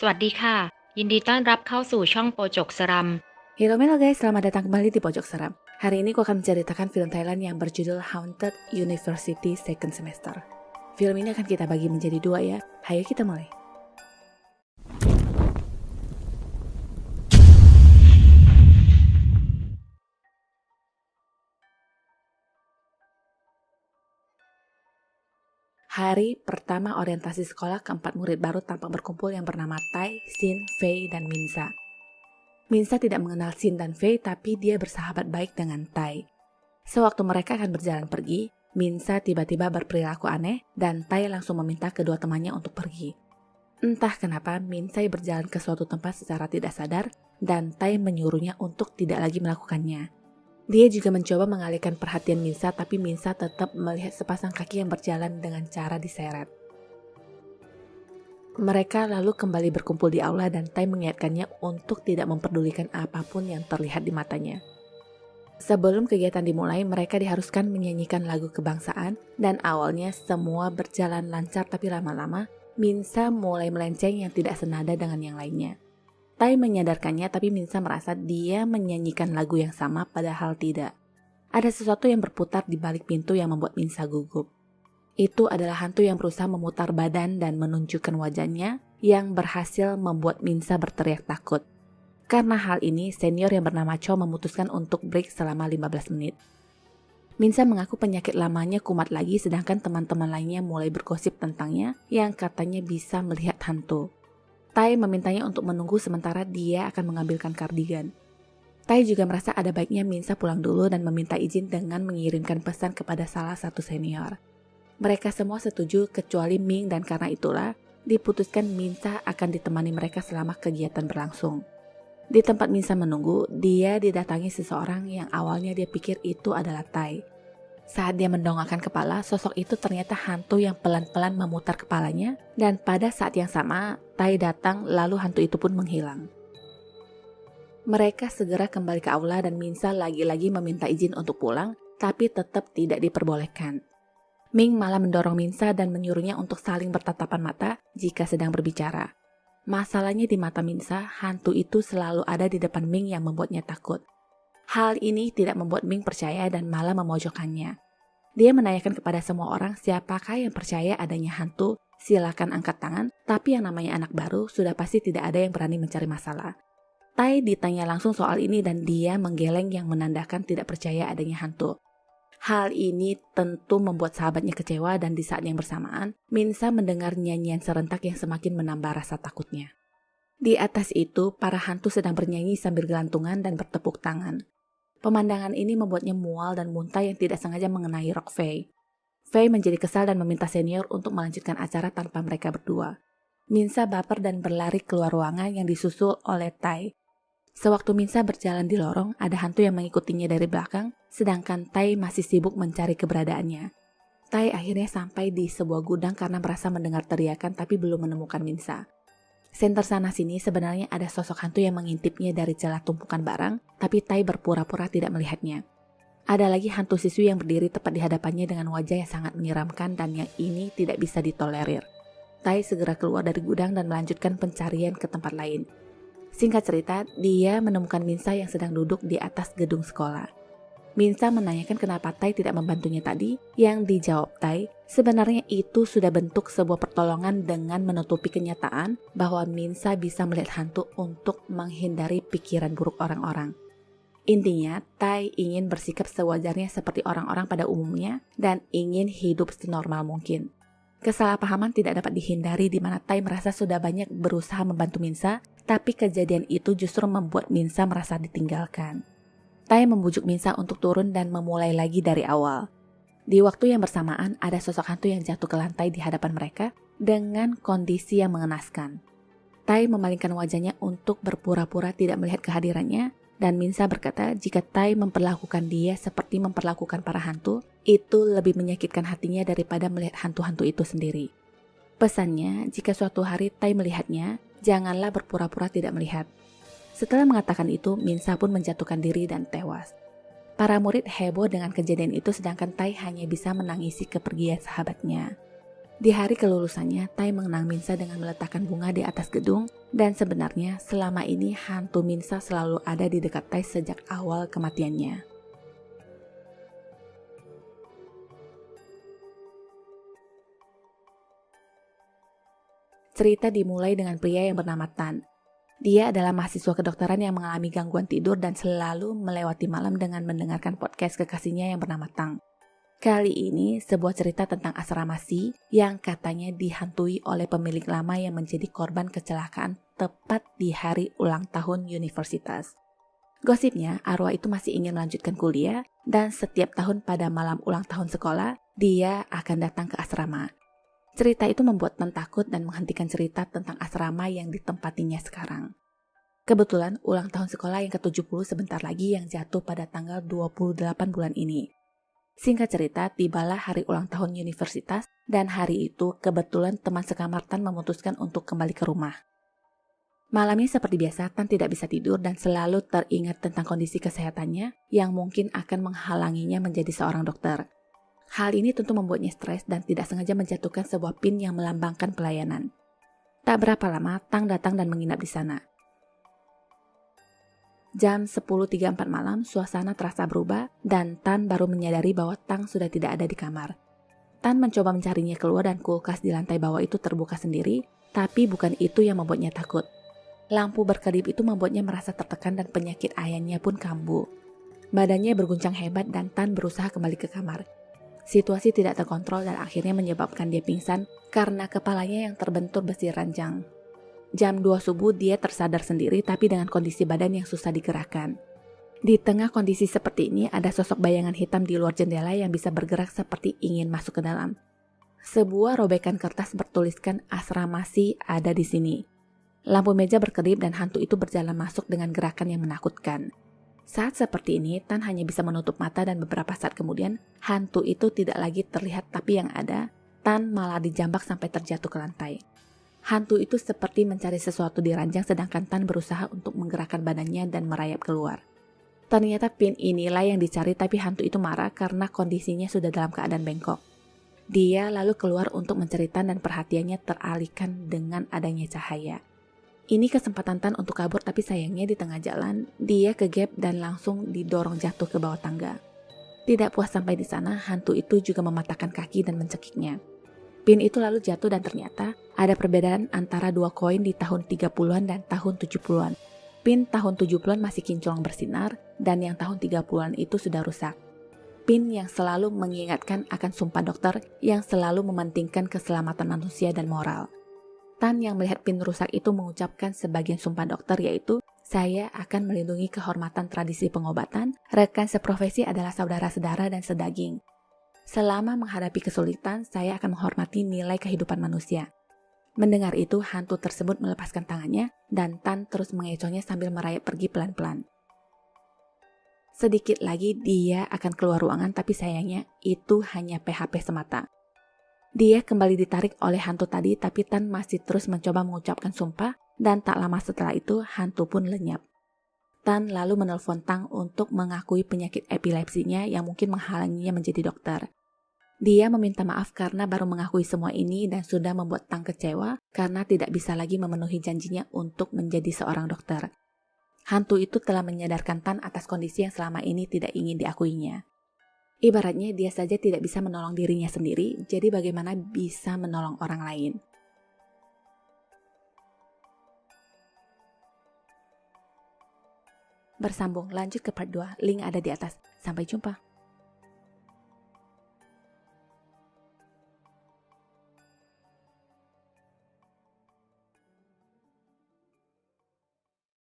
สวัสดีค่ะยินดีต้อนรับเข้าสู่ช่องโปรจกสรัม Halo guys, selamat datang kembali di Pojok Seram. Hari ini aku akan menceritakan film Thailand yang berjudul Haunted University Second Semester. Film ini akan kita bagi menjadi dua ya. Hayo kita mulai. Hari pertama orientasi sekolah, keempat murid baru tampak berkumpul yang bernama Tai, Sin, Fei, dan Minsa. Minsa tidak mengenal Sin dan Fei, tapi dia bersahabat baik dengan Tai. Sewaktu mereka akan berjalan pergi, Minsa tiba-tiba berperilaku aneh dan Tai langsung meminta kedua temannya untuk pergi. Entah kenapa Minsa berjalan ke suatu tempat secara tidak sadar dan Tai menyuruhnya untuk tidak lagi melakukannya. Dia juga mencoba mengalihkan perhatian Minsa, tapi Minsa tetap melihat sepasang kaki yang berjalan dengan cara diseret. Mereka lalu kembali berkumpul di aula dan Tai mengingatkannya untuk tidak memperdulikan apapun yang terlihat di matanya. Sebelum kegiatan dimulai, mereka diharuskan menyanyikan lagu kebangsaan dan awalnya semua berjalan lancar, tapi lama-lama Minsa mulai melenceng yang tidak senada dengan yang lainnya. Tai menyadarkannya, tapi Minsa merasa dia menyanyikan lagu yang sama padahal tidak. Ada sesuatu yang berputar di balik pintu yang membuat Minsa gugup. Itu adalah hantu yang berusaha memutar badan dan menunjukkan wajahnya yang berhasil membuat Minsa berteriak takut. Karena hal ini, senior yang bernama Cho memutuskan untuk break selama 15 menit. Minsa mengaku penyakit lamanya kumat lagi, sedangkan teman-teman lainnya mulai bergosip tentangnya yang katanya bisa melihat hantu. Tai memintanya untuk menunggu sementara dia akan mengambilkan kardigan. Tai juga merasa ada baiknya Minsa pulang dulu dan meminta izin dengan mengirimkan pesan kepada salah satu senior. Mereka semua setuju kecuali Ming, dan karena itulah diputuskan Minsa akan ditemani mereka selama kegiatan berlangsung. Di tempat Minsa menunggu, dia didatangi seseorang yang awalnya dia pikir itu adalah Tai. Saat dia mendongakkan kepala, sosok itu ternyata hantu yang pelan-pelan memutar kepalanya, dan pada saat yang sama, Tai datang lalu hantu itu pun menghilang. Mereka segera kembali ke aula dan Minsa lagi-lagi meminta izin untuk pulang, tapi tetap tidak diperbolehkan. Ming malah mendorong Minsa dan menyuruhnya untuk saling bertatapan mata jika sedang berbicara. Masalahnya di mata Minsa, hantu itu selalu ada di depan Ming yang membuatnya takut. Hal ini tidak membuat Ming percaya dan malah memojokkannya. Dia menanyakan kepada semua orang siapakah yang percaya adanya hantu, silakan angkat tangan, tapi yang namanya anak baru sudah pasti tidak ada yang berani mencari masalah. Tai ditanya langsung soal ini dan dia menggeleng yang menandakan tidak percaya adanya hantu. Hal ini tentu membuat sahabatnya kecewa dan di saat yang bersamaan, Minsa mendengar nyanyian serentak yang semakin menambah rasa takutnya. Di atas itu, para hantu sedang bernyanyi sambil gelantungan dan bertepuk tangan. Pemandangan ini membuatnya mual dan muntah yang tidak sengaja mengenai rok Fei. Fei menjadi kesal dan meminta senior untuk melanjutkan acara tanpa mereka berdua. Minsa baper dan berlari keluar ruangan yang disusul oleh Tai. Sewaktu Minsa berjalan di lorong, ada hantu yang mengikutinya dari belakang, sedangkan Tai masih sibuk mencari keberadaannya. Tai akhirnya sampai di sebuah gudang karena merasa mendengar teriakan tapi belum menemukan Minsa. Senter sana-sini sebenarnya ada sosok hantu yang mengintipnya dari celah tumpukan barang, tapi Tai berpura-pura tidak melihatnya. Ada lagi hantu siswi yang berdiri tepat di hadapannya dengan wajah yang sangat menyeramkan dan yang ini tidak bisa ditolerir. Tai segera keluar dari gudang dan melanjutkan pencarian ke tempat lain. Singkat cerita, dia menemukan Minsa yang sedang duduk di atas gedung sekolah. Minsa menanyakan kenapa Tai tidak membantunya tadi, yang dijawab Tai, sebenarnya itu sudah bentuk sebuah pertolongan dengan menutupi kenyataan bahwa Minsa bisa melihat hantu untuk menghindari pikiran buruk orang-orang. Intinya, Tai ingin bersikap sewajarnya seperti orang-orang pada umumnya dan ingin hidup senormal mungkin. Kesalahpahaman tidak dapat dihindari di mana Tai merasa sudah banyak berusaha membantu Minsa, tapi kejadian itu justru membuat Minsa merasa ditinggalkan. Tai membujuk Minsa untuk turun dan memulai lagi dari awal. Di waktu yang bersamaan, ada sosok hantu yang jatuh ke lantai di hadapan mereka dengan kondisi yang mengenaskan. Tai memalingkan wajahnya untuk berpura-pura tidak melihat kehadirannya, dan Minsa berkata jika Tai memperlakukan dia seperti memperlakukan para hantu, itu lebih menyakitkan hatinya daripada melihat hantu-hantu itu sendiri. Pesannya, jika suatu hari Tai melihatnya, janganlah berpura-pura tidak melihat. Setelah mengatakan itu, Minsa pun menjatuhkan diri dan tewas. Para murid heboh dengan kejadian itu sedangkan Tai hanya bisa menangisi kepergian sahabatnya. Di hari kelulusannya, Tai mengenang Minsa dengan meletakkan bunga di atas gedung, dan sebenarnya selama ini hantu Minsa selalu ada di dekat Tai sejak awal kematiannya. Cerita dimulai dengan pria yang bernama Tan. Dia adalah mahasiswa kedokteran yang mengalami gangguan tidur dan selalu melewati malam dengan mendengarkan podcast kekasihnya yang bernama Tang. Kali ini sebuah cerita tentang asrama Si yang katanya dihantui oleh pemilik lama yang menjadi korban kecelakaan tepat di hari ulang tahun universitas. Gosipnya arwah itu masih ingin melanjutkan kuliah dan setiap tahun pada malam ulang tahun sekolah dia akan datang ke asrama. Cerita itu membuat Tan takut dan menghentikan cerita tentang asrama yang ditempatinya sekarang. Kebetulan ulang tahun sekolah yang ke-70 sebentar lagi yang jatuh pada tanggal 28 bulan ini. Singkat cerita, tibalah hari ulang tahun universitas dan hari itu kebetulan teman sekamar Tan memutuskan untuk kembali ke rumah. Malamnya seperti biasa, Tan tidak bisa tidur dan selalu teringat tentang kondisi kesehatannya yang mungkin akan menghalanginya menjadi seorang dokter. Hal ini tentu membuatnya stres dan tidak sengaja menjatuhkan sebuah pin yang melambangkan pelayanan. Tak berapa lama, Tang datang dan menginap di sana. Jam 10.34 malam, suasana terasa berubah dan Tan baru menyadari bahwa Tang sudah tidak ada di kamar. Tan mencoba mencarinya keluar dan kulkas di lantai bawah itu terbuka sendiri, tapi bukan itu yang membuatnya takut. Lampu berkedip itu membuatnya merasa tertekan dan penyakit ayahnya pun kambuh. Badannya berguncang hebat dan Tan berusaha kembali ke kamar. Situasi tidak terkontrol dan akhirnya menyebabkan dia pingsan karena kepalanya yang terbentur besi ranjang. Jam 2 subuh dia tersadar sendiri tapi dengan kondisi badan yang susah digerakkan. Di tengah kondisi seperti ini ada sosok bayangan hitam di luar jendela yang bisa bergerak seperti ingin masuk ke dalam. Sebuah robekan kertas bertuliskan asrama Si ada di sini. Lampu meja berkedip dan hantu itu berjalan masuk dengan gerakan yang menakutkan. Saat seperti ini, Tan hanya bisa menutup mata dan beberapa saat kemudian, hantu itu tidak lagi terlihat tapi yang ada, Tan malah dijambak sampai terjatuh ke lantai. Hantu itu seperti mencari sesuatu di ranjang sedangkan Tan berusaha untuk menggerakkan badannya dan merayap keluar. Ternyata pin inilah yang dicari tapi hantu itu marah karena kondisinya sudah dalam keadaan bengkok. Dia lalu keluar untuk mencari Tan dan perhatiannya teralihkan dengan adanya cahaya. Ini kesempatan Tan untuk kabur tapi sayangnya di tengah jalan dia kegap dan langsung didorong jatuh ke bawah tangga. Tidak puas sampai di sana, hantu itu juga mematahkan kaki dan mencekiknya. Pin itu lalu jatuh dan ternyata ada perbedaan antara dua koin di tahun 30-an dan tahun 70-an. Pin tahun 70-an masih kinclong bersinar dan yang tahun 30-an itu sudah rusak. Pin yang selalu mengingatkan akan sumpah dokter yang selalu mementingkan keselamatan manusia dan moral. Tan yang melihat pin rusak itu mengucapkan sebagian sumpah dokter yaitu, "Saya akan melindungi kehormatan tradisi pengobatan, rekan seprofesi adalah saudara-saudara dan sedaging. Selama menghadapi kesulitan, saya akan menghormati nilai kehidupan manusia." Mendengar itu, hantu tersebut melepaskan tangannya dan Tan terus mengecohnya sambil merayap pergi pelan-pelan. Sedikit lagi dia akan keluar ruangan tapi sayangnya itu hanya PHP semata. Dia kembali ditarik oleh hantu tadi tapi Tan masih terus mencoba mengucapkan sumpah dan tak lama setelah itu hantu pun lenyap. Tan lalu menelpon Tang untuk mengakui penyakit epilepsinya yang mungkin menghalanginya menjadi dokter. Dia meminta maaf karena baru mengakui semua ini dan sudah membuat Tang kecewa karena tidak bisa lagi memenuhi janjinya untuk menjadi seorang dokter. Hantu itu telah menyadarkan Tan atas kondisi yang selama ini tidak ingin diakuinya. Ibaratnya dia saja tidak bisa menolong dirinya sendiri, jadi bagaimana bisa menolong orang lain? Bersambung lanjut ke part 2, link ada di atas. Sampai jumpa.